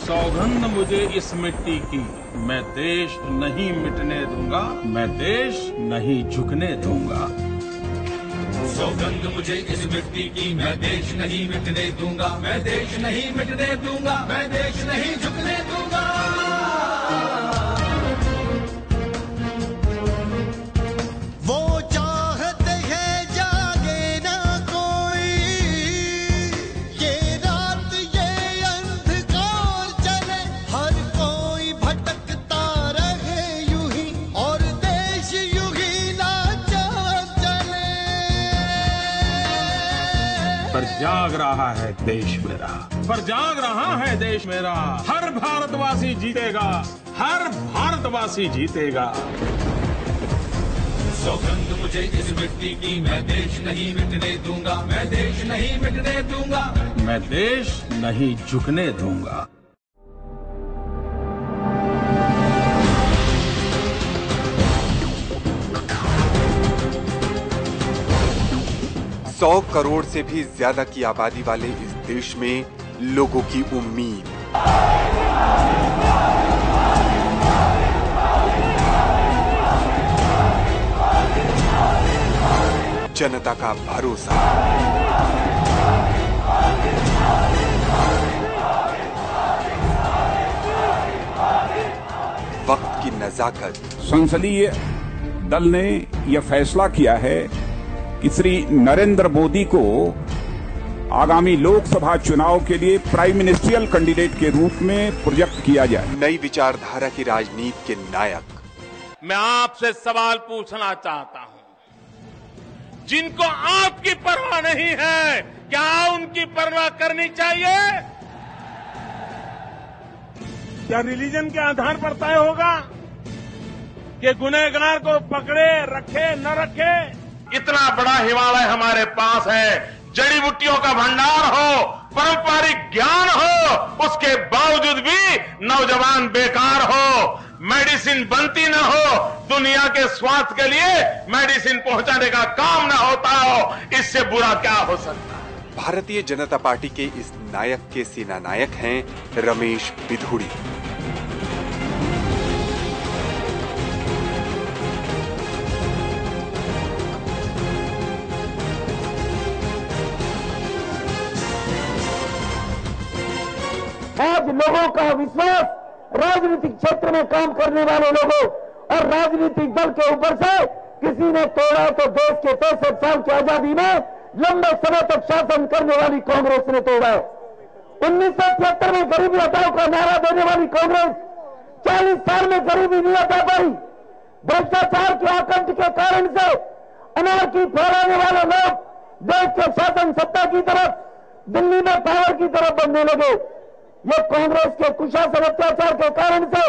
सौगंध मुझे इस मिट्टी की, मैं देश नहीं मिटने दूंगा, मैं देश नहीं झुकने दूंगा। सौगंध मुझे इस मिट्टी की, मैं देश नहीं मिटने दूंगा, मैं देश नहीं मिटने दूंगा, मैं देश नहीं झुकने दूंगा। वो चाहते हैं जागे ना कोई, ये रात ये अंधकार चले, हर कोई भटकता रहे यूं ही, और देश यूं ही लाचार चले। पर जाग रहा है देश मेरा, पर जाग रहा है देश मेरा। हर भारतवासी जीतेगा, हर भारतवासी जीतेगा। सौगंध मुझे इस मिट्टी की, मैं देश नहीं मिटने दूंगा, मैं देश नहीं मिटने दूंगा, मैं देश नहीं झुकने दूंगा। 100 करोड़ से भी ज्यादा की आबादी वाले इस देश में लोगों की उम्मीद, जनता का भरोसा, वक्त की नजाकत। संसदीय दल ने यह फैसला किया है कि श्री नरेंद्र मोदी को आगामी लोकसभा चुनाव के लिए प्राइम मिनिस्ट्रियल कैंडिडेट के रूप में प्रोजेक्ट किया जाए। नई विचारधारा की राजनीति के नायक। मैं आपसे सवाल पूछना चाहता हूं, जिनको आपकी परवाह नहीं है, क्या उनकी परवाह करनी चाहिए? क्या रिलीजन के आधार पर तय होगा कि गुनहगार को पकड़े रखे न रखे? इतना बड़ा हिमालय हमारे पास है, जड़ी बूटियों का भंडार हो, पारंपरिक ज्ञान हो, उसके बावजूद भी नौजवान बेकार हो, मेडिसिन बनती न हो, दुनिया के स्वास्थ्य के लिए मेडिसिन पहुंचाने का काम न होता हो, इससे बुरा क्या हो सकता है? भारतीय जनता पार्टी के इस नायक के सेना नायक हैं रमेश बिधूड़ी। आज लोगों का विश्वास राजनीतिक क्षेत्र में काम करने वाले लोगों और राजनीतिक दल के ऊपर से किसी ने तोड़ा तो देश के 63 साल की आजादी में लंबे समय तक शासन करने वाली कांग्रेस ने तोड़ा है। 1973 में गरीबी हटाओ का नारा देने वाली कांग्रेस 40 साल में गरीबी नहीं हटा पाई। भ्रष्टाचार के आतंक के कारण से अनारकी फैलाने वाले लोग देश के शासन सत्ता की तरफ, दिल्ली में पावर की तरफ बढ़ने लगे। ये कांग्रेस के कुशासन अत्याचार के कारण से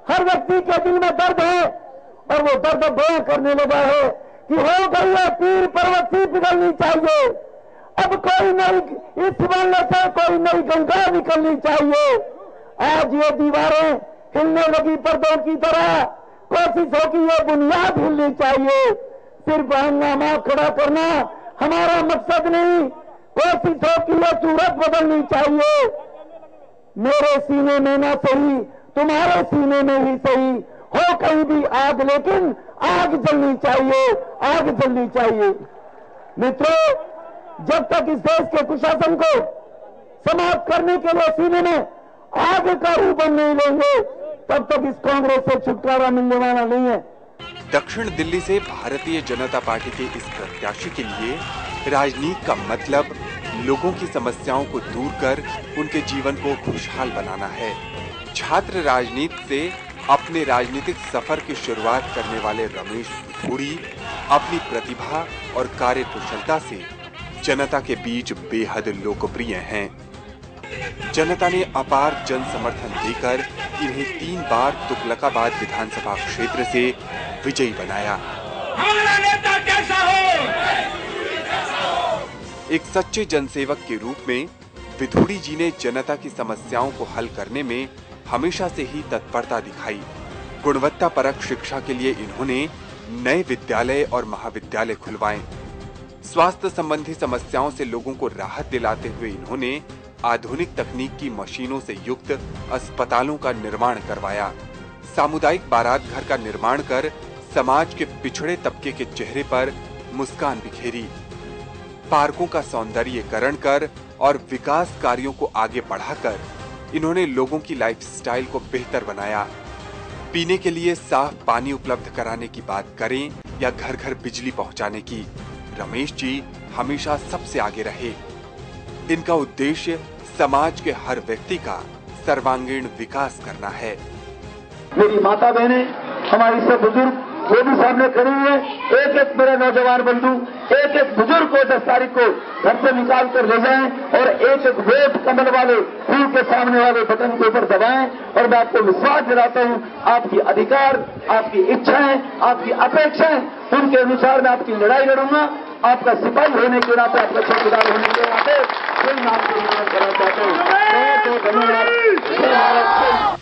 हर व्यक्ति के दिल में दर्द है और वो दर्द बयां करने लगा है कि हो गई है पीर पर्वत सी पिघलनी चाहिए, अब कोई नई इस हिमालय से कोई नई गंगा निकलनी चाहिए। आज ये दीवारें हिलने लगी पर्दों की तरह, कोशिश हो कि ये बुनियाद हिलनी चाहिए। सिर्फ हंगामा खड़ा करना हमारा मकसद नहीं, कोशिश हो कि ये सूरत बदलनी चाहिए। मेरे सीने में ना सही, तुम्हारे सीने में ही सही हो कहीं भी आग, लेकिन आग जलनी चाहिए, आग जलनी चाहिए। मित्रों, जब तक इस देश के कुशासन को समाप्त करने के लिए सीने में आग का रूप हम नहीं लेंगे, तब तक इस कांग्रेस से छुटकारा मिलने वाला नहीं है। दक्षिण दिल्ली से भारतीय जनता पार्टी के इस प्रत्याशी के लिए राजनीति का मतलब लोगों की समस्याओं को दूर कर उनके जीवन को खुशहाल बनाना है। छात्र राजनीति से अपने राजनीतिक सफर की शुरुआत करने वाले रमेश बिधूड़ी अपनी प्रतिभा और कार्यकुशलता से जनता के बीच बेहद लोकप्रिय हैं। जनता ने अपार जन समर्थन देकर इन्हें 3 बार तुगलकाबाद विधानसभा क्षेत्र से विजयी बनाया। हमारा नेता कैसा हो? एक सच्चे जनसेवक के रूप में बिधूड़ी जी ने जनता की समस्याओं को हल करने में हमेशा से ही तत्परता दिखाई। गुणवत्ता परक शिक्षा के लिए इन्होंने नए विद्यालय और महाविद्यालय खुलवाए। स्वास्थ्य संबंधी समस्याओं से लोगों को राहत दिलाते हुए इन्होंने आधुनिक तकनीक की मशीनों से युक्त अस्पतालों का निर्माण करवाया, सामुदायिक बारात घर का निर्माण कर समाज के पिछड़े तबके के चेहरे पर मुस्कान बिखेरी, पार्कों का सौंदर्यीकरण कर और विकास कार्यों को आगे बढ़ाकर इन्होंने लोगों की लाइफस्टाइल को बेहतर बनाया। पीने के लिए साफ पानी उपलब्ध कराने की बात करें या घर घर बिजली पहुंचाने की, रमेश जी हमेशा सबसे आगे रहे। इनका उद्देश्य समाज के हर व्यक्ति का सर्वांगीण विकास करना है। मेरी माता बहनें, हमारी सब बुजुर्ग वो भी सामने खड़ी हुए, एक एक मेरे नौजवान बंधु एक एक बुजुर्ग को 10 तारीख को घर से निकाल कर ले जाएं और एक एक वोट कमल वाले फूल के सामने वाले बटन के ऊपर दबाएं। और मैं आपको विश्वास दिलाता हूं, आपकी अधिकार, आपकी इच्छाएं, आपकी अपेक्षाएं, उनके अनुसार मैं आपकी लड़ाई लड़ूंगा। आपका सिपाही होने के नाते, आपका चौकीदार होने के नाते कोई मैं आपको निर्माण करना चाहता हूँ। तो धन्यवाद।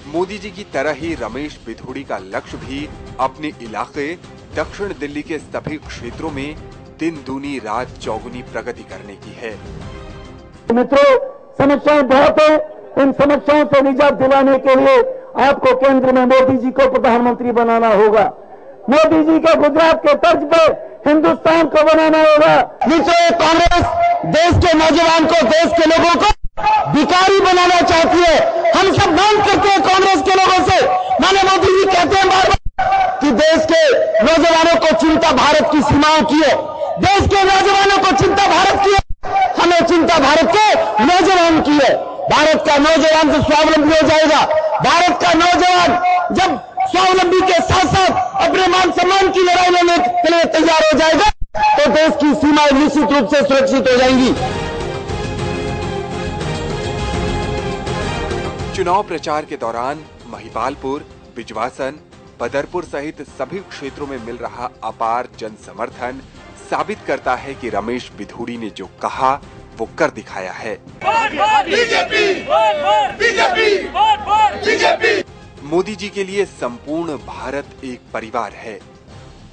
मोदी जी की तरह ही रमेश बिधूड़ी का लक्ष्य भी अपने इलाके दक्षिण दिल्ली के सभी क्षेत्रों में दिन दूनी रात चौगुनी प्रगति करने की है। मित्रों, समस्याएं बहुत है। इन समस्याओं से निजात दिलाने के लिए आपको केंद्र में मोदी जी को प्रधानमंत्री बनाना होगा। मोदी जी के गुजरात के तर्ज पर हिंदुस्तान को बनाना होगा। मित्रों, कांग्रेस देश के नौजवान को, देश के लोगों को भिखारी बनाना चाहती है। हम सब मांग करते हैं कांग्रेस के लोगों से। माने मोदी जी कहते हैं बार बार कि देश के नौजवानों को चिंता भारत की सीमाओं की है, देश के नौजवानों को चिंता भारत की है। हमें चिंता भारत के नौजवान की है। भारत का नौजवान तो स्वावलंबी हो जाएगा। भारत का नौजवान जब स्वावलंबी के साथ साथ अपने मान सम्मान की लड़ाई लड़ने के लिए तैयार हो जाएगा तो देश की सीमाएं निश्चित रूप से सुरक्षित हो जाएंगी। चुनाव प्रचार के दौरान महिपालपुर, बिजवासन, बदरपुर सहित सभी क्षेत्रों में मिल रहा अपार जन समर्थन साबित करता है कि रमेश बिधूड़ी ने जो कहा वो कर दिखाया है। मोदी जी के लिए संपूर्ण भारत एक परिवार है।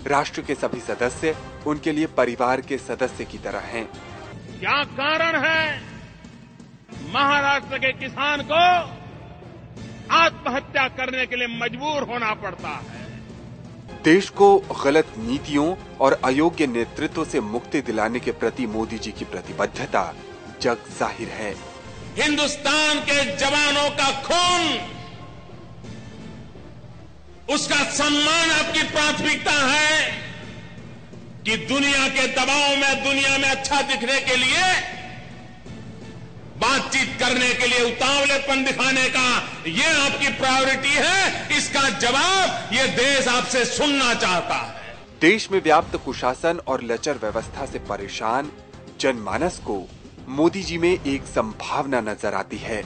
राष्ट्र के सभी सदस्य उनके लिए परिवार के सदस्य की तरह हैं। क्या कारण है महाराष्ट्र के किसान को आत्महत्या करने के लिए मजबूर होना पड़ता है? देश को गलत नीतियों और अयोग्य नेतृत्व से मुक्ति दिलाने के प्रति मोदी जी की प्रतिबद्धता जग जाहिर है। हिंदुस्तान के जवानों का खून, उसका सम्मान आपकी प्राथमिकता है कि दुनिया के दबाव में, दुनिया में अच्छा दिखने के लिए, बातचीत करने के लिए उतावलेपन दिखाने का ये आपकी प्रायोरिटी है। इसका जवाब ये देश आपसे सुनना चाहता है। देश में व्याप्त कुशासन और लचर व्यवस्था से परेशान जनमानस को मोदी जी में एक संभावना नजर आती है।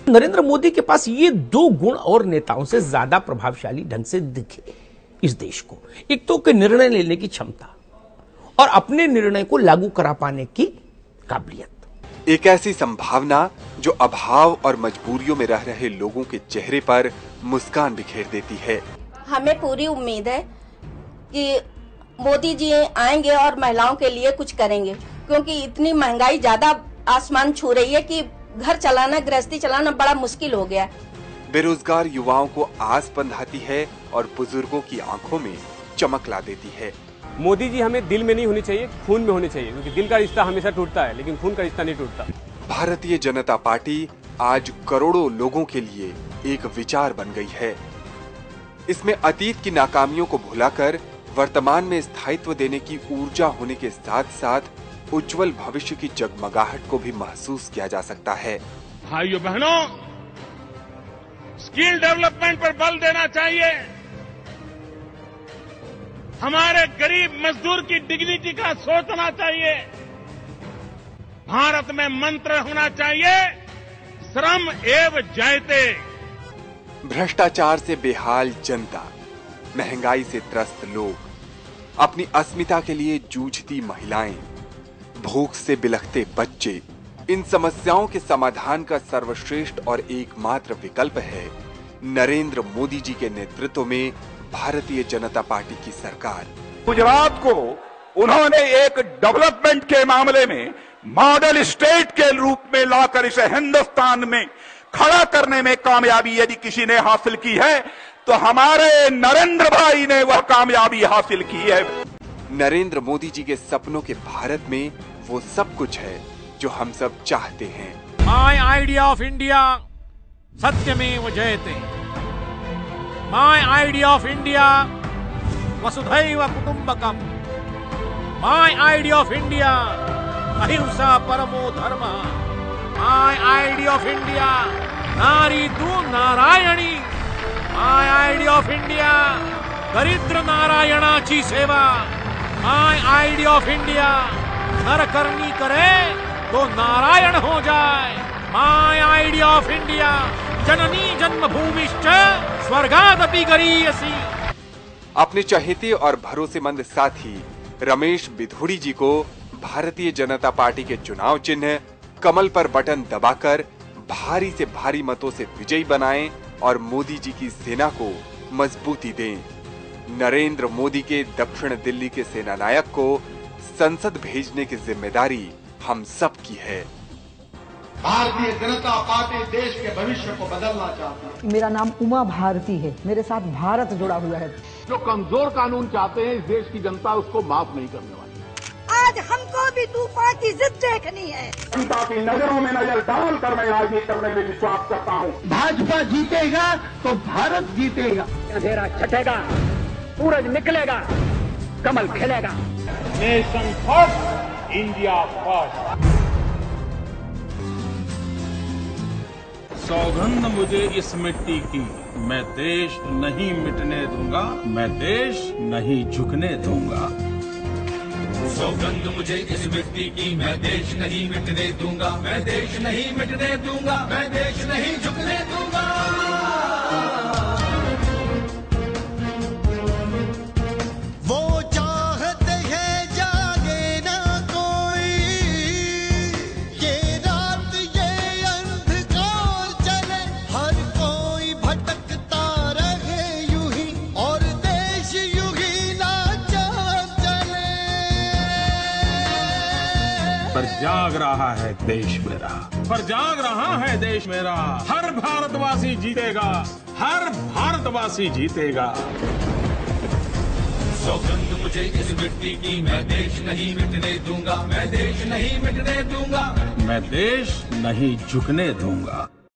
नरेंद्र मोदी के पास ये दो गुण और नेताओं से ज्यादा प्रभावशाली ढंग से दिखे इस देश को। एक तो कि निर्णय लेने की क्षमता और अपने निर्णय को लागू करा पाने की काबिलियत। एक ऐसी संभावना जो अभाव और मजबूरियों में रह रहे लोगों के चेहरे पर मुस्कान बिखेर देती है। हमें पूरी उम्मीद है कि मोदी जी आएंगे और महिलाओं के लिए कुछ करेंगे, क्योंकि इतनी महंगाई ज्यादा आसमान छू रही है कि घर चलाना, गृहस्थी चलाना बड़ा मुश्किल हो गया है। बेरोजगार युवाओं को आस बंधाती है और बुजुर्गों की आंखों में चमक ला देती है। मोदी जी हमें दिल में नहीं होनी चाहिए, खून में होनी चाहिए, क्योंकि दिल का रिश्ता हमेशा टूटता है लेकिन खून का रिश्ता नहीं टूटता। भारतीय जनता पार्टी आज करोड़ों लोगों के लिए एक विचार बन गई है। इसमें अतीत की नाकामियों को भुलाकर वर्तमान में स्थायित्व देने की ऊर्जा होने के साथ साथ उज्जवल भविष्य की जगमगाहट को भी महसूस किया जा सकता है। भाइयों बहनों, स्किल डेवलपमेंट पर बल देना चाहिए। हमारे गरीब मजदूर की डिग्निटी का सोचना चाहिए। भारत में मंत्र होना चाहिए, श्रम एव जयते। भ्रष्टाचार से बेहाल जनता, महंगाई से त्रस्त लोग, अपनी अस्मिता के लिए जूझती महिलाएं, भूख से बिलखते बच्चे, इन समस्याओं के समाधान का सर्वश्रेष्ठ और एकमात्र विकल्प है नरेंद्र मोदी जी के नेतृत्व में भारतीय जनता पार्टी की सरकार। गुजरात को उन्होंने एक डेवलपमेंट के मामले में मॉडल स्टेट के रूप में लाकर इसे हिंदुस्तान में खड़ा करने में कामयाबी यदि किसी ने हासिल की है तो हमारे नरेंद्र भाई ने वह कामयाबी हासिल की है। नरेंद्र मोदी जी के सपनों के भारत में वो सब कुछ है जो हम सब चाहते हैं। माय आइडिया ऑफ इंडिया सत्यमेव जयते। माय आइडिया ऑफ इंडिया वसुधैव कुटुंबकम। माय आइडिया ऑफ इंडिया अहिंसा परमो धर्मः। माय आइडिया ऑफ इंडिया नारी तू Narayani. My idea of India दरिद्र नारायणाची सेवा। माय आइडिया ऑफ इंडिया नर करनी करे तो नारायण हो जाए। माय आइडिया ऑफ इंडिया जननी जन्मभूमिश्च स्वर्गादपि गरीयसी। अपने चहेते और भरोसेमंद साथी रमेश बिधूड़ी जी को भारतीय जनता पार्टी के चुनाव चिन्ह कमल पर बटन दबाकर भारी से भारी मतों से विजयी बनाएं और मोदी जी की सेना को मजबूती दें। नरेंद्र मोदी के दक्षिण दिल्ली के सेना नायक को संसद भेजने की जिम्मेदारी हम सब की है। भारतीय जनता पार्टी देश के भविष्य को बदलना चाहती है। मेरा नाम उमा भारती है, मेरे साथ भारत जुड़ा हुआ है। जो कमजोर कानून चाहते हैं इस देश की जनता उसको माफ नहीं करने वाली। आज हमको भी तूफान की जिद देखनी है। जनता की नजरों में नजर डालकर मैं राजनीति करने में विश्वास करता हूँ। भाजपा जीतेगा तो भारत जीतेगा। अंधेरा छटेगा, सूरज निकलेगा, कमल खिलेगा। Nation first, India first. सौगंध मुझे इस मिट्टी की, मैं देश नहीं मिटने दूंगा, मैं देश नहीं झुकने दूंगा। सौगंध मुझे इस मिट्टी की, मैं देश नहीं मिटने दूंगा, मैं देश नहीं मिटने दूंगा, मैं देश नहीं झुकने दूंगा। वो चाहते हैं जागे ना कोई, ये रात ये अंधकार चले, हर कोई भटकता रहे यूं ही और देश यूं ही लाचार चले। पर जाग रहा है देश मेरा, पर जाग रहा है देश मेरा। हर भारतवासी जीतेगा, हर भारतवासी जीतेगा। सौगंध मुझे इस मिट्टी की, मैं देश नहीं मिटने दूंगा, मैं देश नहीं मिटने दूंगा, मैं देश नहीं झुकने दूंगा।